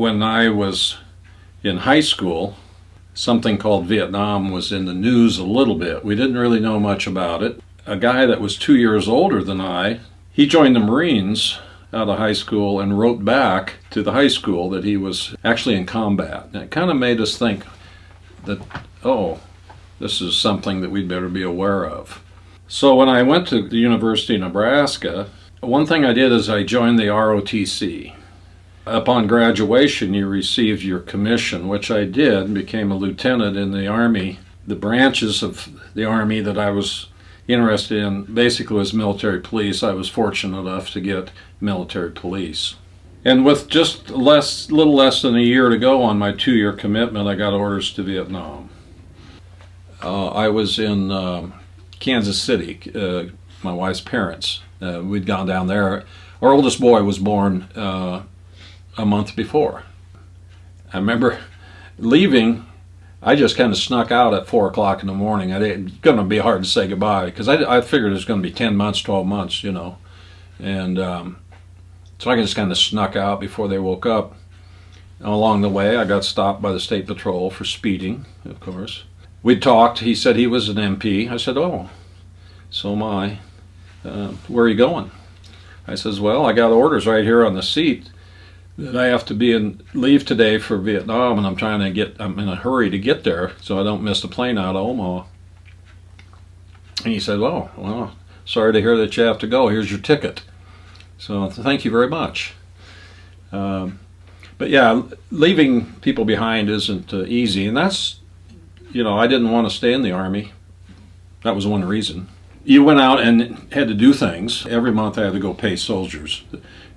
when I was in high school, something called Vietnam was in the news a little bit. We didn't really know much about it. A guy that was 2 years older than I, he joined the Marines out of high school and wrote back to the high school that he was actually in combat. And it kind of made us think that, oh, this is something that we'd better be aware of. So when I went to the University of Nebraska, one thing I did is I joined the ROTC. Upon graduation, you received your commission, which I did, and became a lieutenant in the Army. The branches of the Army that I was interested in basically was military police. I was fortunate enough to get military police. And with just little less than a year to go on my 2-year commitment, I got orders to Vietnam. I was in Kansas City, my wife's parents. We'd gone down there. Our oldest boy was born a month before. I remember leaving. I just kind of snuck out at 4 o'clock in the morning. It's going to be hard to say goodbye because I figured it was going to be 10 months, 12 months, you know. And so I just kind of snuck out before they woke up. And along the way, I got stopped by the State Patrol for speeding, of course. We talked. He said he was an MP. I said, oh, so am I. Where are you going? I says, well, I got orders right here on the seat that I have to leave today for Vietnam, and I'm in a hurry to get there so I don't miss the plane out of Omaha. And he said, well, sorry to hear that you have to go. Here's your ticket. So thank you very much. But yeah, leaving people behind isn't easy, and that's, you know, I didn't want to stay in the Army. That was one reason. You went out and had to do things. Every month I had to go pay soldiers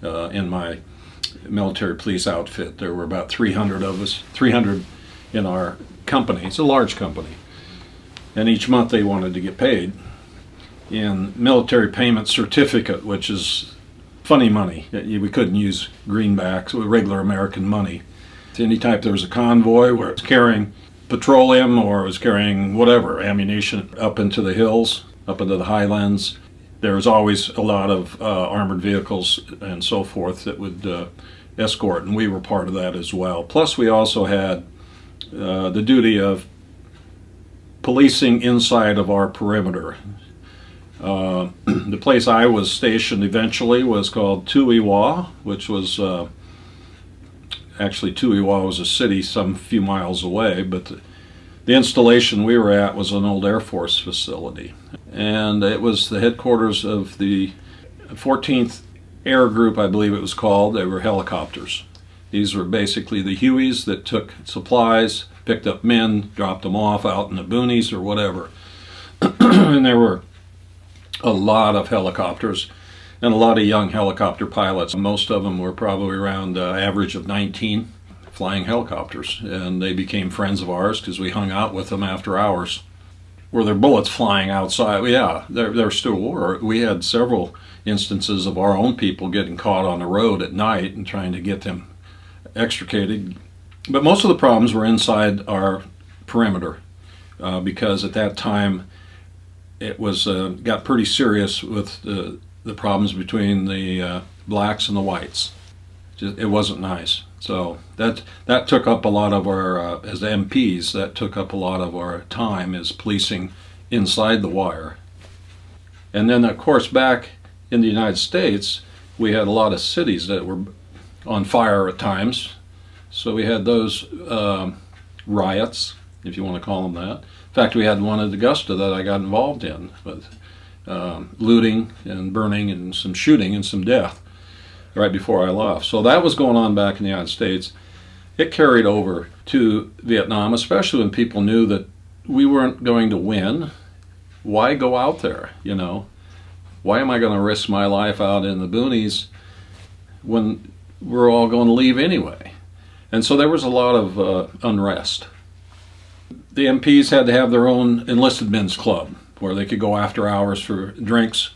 in my military police outfit. There were about 300 of us, 300 in our company. It's a large company. And each month they wanted to get paid in military payment certificate, which is funny money. We couldn't use greenbacks, regular American money. Anytime there was a convoy where it was carrying petroleum or it was carrying whatever, ammunition up into the hills, up into the highlands, there was always a lot of armored vehicles and so forth that would escort, and we were part of that as well. Plus we also had the duty of policing inside of our perimeter. The place I was stationed eventually was called Tui Wa, which was actually Tui Wa was a city some few miles away, but the installation we were at was an old Air Force facility. And it was the headquarters of the 14th Air Group, I believe it was called. They were helicopters. These were basically the Hueys that took supplies, picked up men, dropped them off out in the boonies or whatever. And there were a lot of helicopters and a lot of young helicopter pilots. Most of them were probably around average of 19 flying helicopters, and they became friends of ours because we hung out with them after hours. Were there bullets flying outside? Yeah, there still were. We had several instances of our own people getting caught on the road at night and trying to get them extricated. But most of the problems were inside our perimeter because at that time it was got pretty serious with the problems between the blacks and the whites. It wasn't nice. So that took up a lot of our, as MPs, that took up a lot of our time is policing inside the wire. And then of course back in the United States, we had a lot of cities that were on fire at times. So we had those riots, if you want to call them that. In fact, we had one at Augusta that I got involved in with looting and burning and some shooting and some death right before I left. So that was going on back in the United States. It carried over to Vietnam, especially when people knew that we weren't going to win. Why go out there, you know? Why am I going to risk my life out in the boonies when we're all going to leave anyway? And so there was a lot of unrest. The MPs had to have their own enlisted men's club where they could go after hours for drinks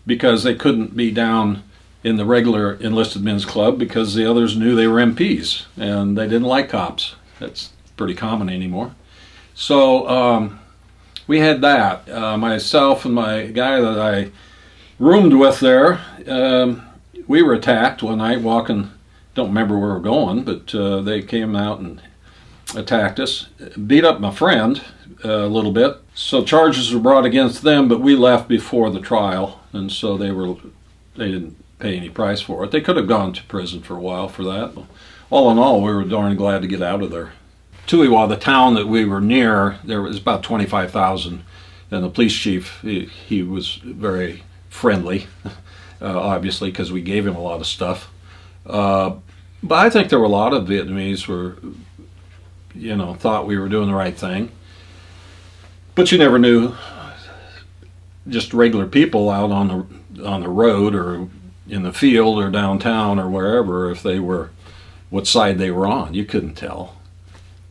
because they couldn't be down in the regular enlisted men's club because the others knew they were MPs and they didn't like cops. That's pretty common anymore. So we had that. Myself and my guy that I roomed with there, we were attacked one night walking don't remember where we were going, but they came out and attacked us, beat up my friend a little bit. So charges were brought against them, but we left before the trial, and so they didn't pay any price for it. They could have gone to prison for a while for that. All in all, we were darn glad to get out of there. Tuiwa, the town that we were near, there was about 25,000, and the police chief, he was very friendly, obviously, because we gave him a lot of stuff. But I think there were a lot of Vietnamese who thought we were doing the right thing. But you never knew. Just regular people out on the road or in the field or downtown or wherever, if they were, what side they were on, you couldn't tell.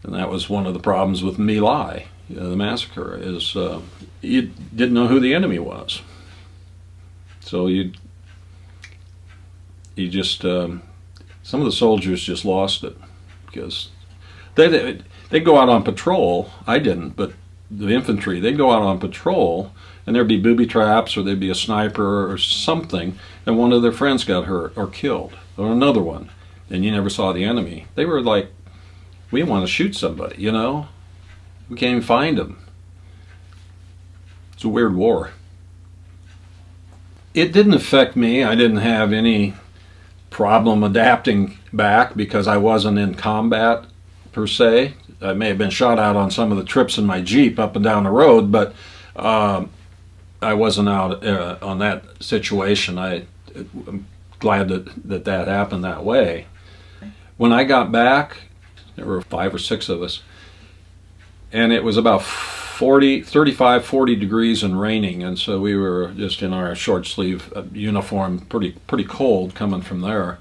And that was one of the problems with My Lai, the massacre, is you didn't know who the enemy was. So you just some of the soldiers just lost it, because they go out on patrol. I didn't, but the infantry, they'd go out on patrol, and there'd be booby traps, or there'd be a sniper or something, and one of their friends got hurt or killed, or another one, and you never saw the enemy. They were like, we want to shoot somebody, we can't even find them. It's a weird war. It didn't affect me. I didn't have any problem adapting back because I wasn't in combat per se. I may have been shot out on some of the trips in my Jeep up and down the road, but I wasn't out on that situation. I'm glad that happened that way. When I got back, there were 5 or 6 of us, and it was about 35, 40 degrees and raining, and so we were just in our short sleeve uniform, pretty cold coming from there,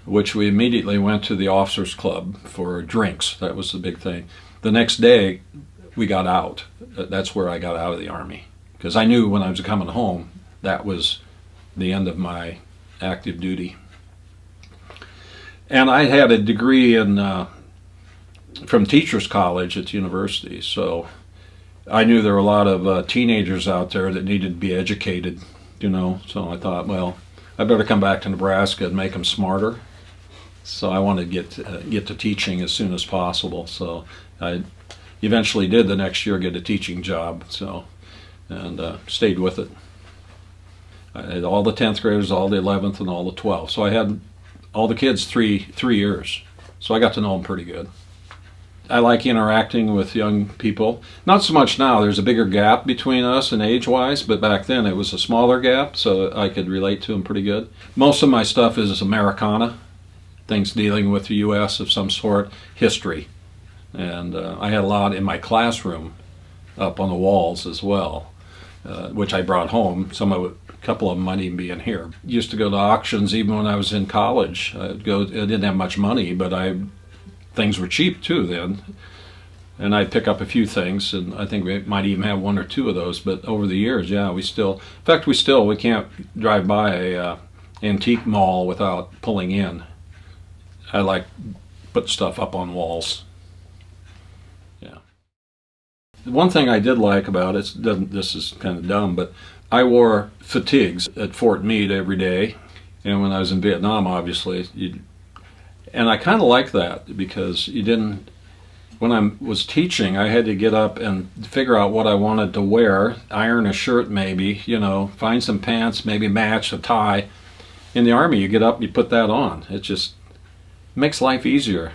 which we immediately went to the officers club for drinks. That was the big thing. The next day we got out. That's where I got out of the Army, because I knew when I was coming home that was the end of my active duty. And I had a degree from Teachers College at the university, so I knew there were a lot of teenagers out there that needed to be educated, so I thought, well, I better come back to Nebraska and make them smarter. So I wanted to get to teaching as soon as possible, so I eventually did the next year get a teaching job, and stayed with it. I had all the 10th graders, all the 11th, and all the 12th, so I had all the kids 3 years, so I got to know them pretty good. I like interacting with young people. Not so much now. There's a bigger gap between us and age-wise, but back then it was a smaller gap, so I could relate to them pretty good. Most of my stuff is Americana, things dealing with the U.S. of some sort, history. And I had a lot in my classroom up on the walls as well, which I brought home. A couple of them might even be in here. Used to go to auctions even when I was in college. I didn't have much money, but things were cheap too then, and I'd pick up a few things, and I think we might even have 1 or 2 of those. But over the years, yeah, we can't drive by a antique mall without pulling in. I like put stuff up on walls. Yeah. One thing I did like about it, this is kind of dumb, but I wore fatigues at Fort Meade every day, and when I was in Vietnam, obviously, and I kind of like that, because when I was teaching, I had to get up and figure out what I wanted to wear, iron a shirt maybe, find some pants, maybe match a tie. In the Army, you get up and you put that on. It just makes life easier.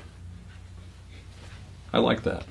I like that.